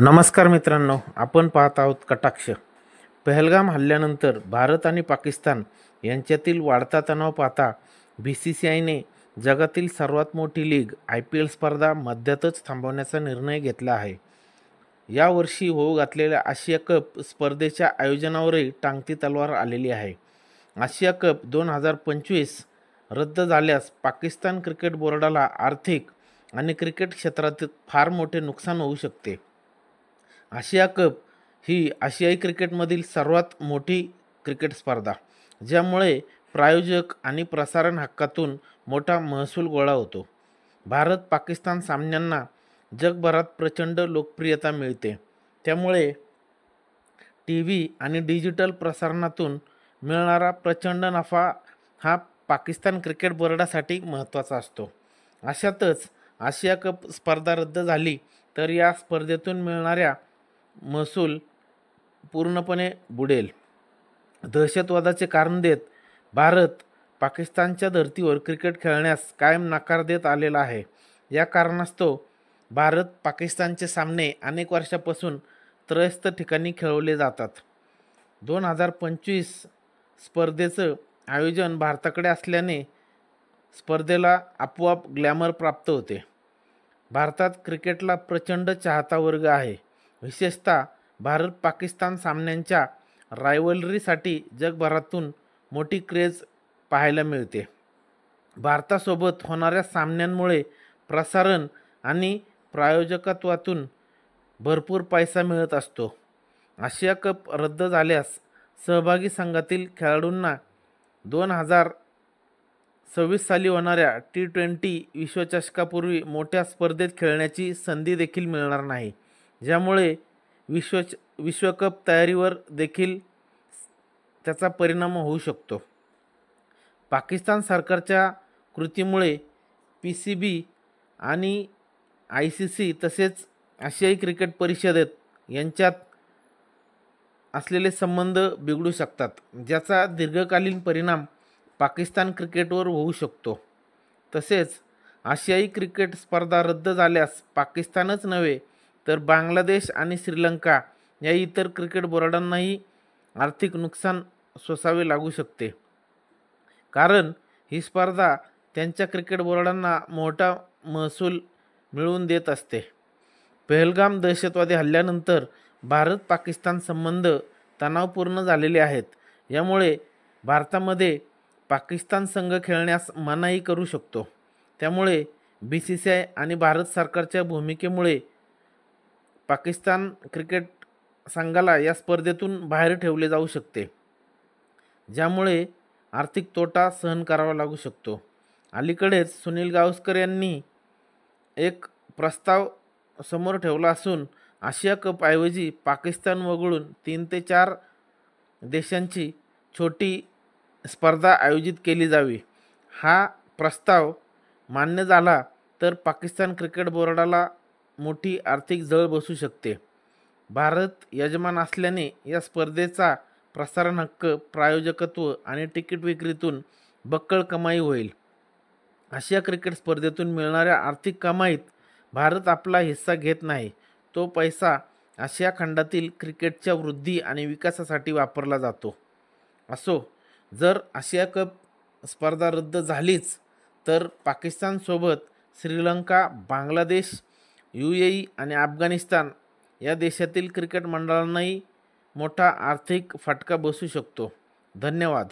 नमस्कार मित्रांनो, आपण पाहत आहोत कटाक्ष. पहलगाम हल्ल्यानंतर भारत आणि पाकिस्तान यांच्यातील वाढता तणाव पाहता BCCIने जगातील सर्वात मोठी लीग IPL स्पर्धा मध्यातच थांबवण्याचा निर्णय घेतला आहे. यावर्षी होऊ घातलेल्या आशिया कप स्पर्धेच्या आयोजनावरही टांगती तलवार आलेली आहे. आशिया कप 2025 रद्द झाल्यास पाकिस्तान क्रिकेट बोर्डाला आर्थिक आणि क्रिकेट क्षेत्रात फार मोठे नुकसान होऊ शकते. आशिया कप ही आशियाई क्रिकेटमधील सर्वात मोठी क्रिकेट स्पर्धा, ज्यामुळे प्रायोजक आणि प्रसारण हक्कातून मोठा महसूल गोळा होतो. भारत पाकिस्तान सामन्यांना जगभरात प्रचंड लोकप्रियता मिळते, त्यामुळे TV आणि डिजिटल प्रसारणातून मिळणारा प्रचंड नफा हा पाकिस्तान क्रिकेट बोर्डासाठी महत्त्वाचा असतो. अशातच आशिया कप स्पर्धा रद्द झाली तर या स्पर्धेतून मिळणाऱ्या महसूल पूर्णपणे बुडेल. दहशतवादाचे कारण देत भारत पाकिस्तानच्या धर्तीवर क्रिकेट खेळण्यास कायम नकार देत आलेला आहे. या कारणास्तव भारत पाकिस्तानचे सामने अनेक वर्षापासून त्रयस्थ ठिकाणी खेळवले जातात. 2025 स्पर्धेचं आयोजन भारताकडे असल्याने स्पर्धेला आपोआप ग्लॅमर प्राप्त होते. भारतात क्रिकेटला प्रचंड चाहता वर्ग आहे. विशेषतः भारत पाकिस्तान सामन्यांच्या रायव्हलरीसाठी जगभरातून मोठी क्रेज पाहायला मिळते. भारतासोबत होणाऱ्या सामन्यांमुळे प्रसारण आणि प्रायोजकत्वातून भरपूर पैसा मिळत असतो. आशिया कप रद्द झाल्यास सहभागी संघातील खेळाडूंना 2026 साली होणाऱ्या T20 विश्वचषकापूर्वी मोठ्या स्पर्धेत खेळण्याची संधी देखील मिळणार नाही, ज्यामुळे विश्वकप तयारीवर देखील त्याचा परिणाम होऊ शकतो. पाकिस्तान सरकारच्या कृतीमुळे PCB आणि ICC तसेच आशियाई क्रिकेट परिषदेत यांच्यात असलेले संबंध बिघडू शकतात, ज्याचा दीर्घकालीन परिणाम पाकिस्तान क्रिकेटवर होऊ शकतो. तसेच आशियाई क्रिकेट स्पर्धा रद्द झाल्यास पाकिस्तानच नव्हे तर बांगलादेश आणि श्रीलंका या इतर क्रिकेट बोर्डांनाही आर्थिक नुकसान सोसावे लागू शकते, कारण ही स्पर्धा त्यांच्या क्रिकेट बोर्डांना मोठा महसूल मिळवून देत असते. पहलगाम दहशतवादी हल्ल्यानंतर भारत पाकिस्तान संबंध तणावपूर्ण झालेले आहेत. यामुळे भारतामध्ये पाकिस्तान संघ खेळण्यास मनाई करू शकतो. त्यामुळे BCCI आणि भारत सरकारच्या भूमिकेमुळे पाकिस्तान क्रिकेट संघाला या स्पर्धेतून बाहेर ठेवले जाऊ शकते, ज्यामुळे आर्थिक तोटा सहन करावा लागू शकतो. अलीकडेच सुनील गावस्कर यांनी एक प्रस्ताव समोर ठेवला असून आशिया कपऐवजी पाकिस्तान वगळून 3 ते 4 देशांची छोटी स्पर्धा आयोजित केली जावी. हा प्रस्ताव मान्य झाला तर पाकिस्तान क्रिकेट बोर्डाला मोठी आर्थिक झळ बसू शकते. भारत यजमान असल्याने या स्पर्धेचा प्रसारण हक्क, प्रायोजकत्व आणि तिकीट विक्रीतून बक्कळ कमाई होईल. आशिया क्रिकेट स्पर्धेतून मिळणाऱ्या आर्थिक कमाईत भारत आपला हिस्सा घेत नाही. तो पैसा आशिया खंडातील क्रिकेटच्या वृद्धी आणि विकासासाठी वापरला जातो. असो, जर आशिया कप स्पर्धा रद्द झालीच तर पाकिस्तानसोबत श्रीलंका, बांगलादेश, UAE आणि अफगाणिस्तान या देशातील क्रिकेट मंडळांनाही मोठा आर्थिक फटका बसू शकतो. धन्यवाद.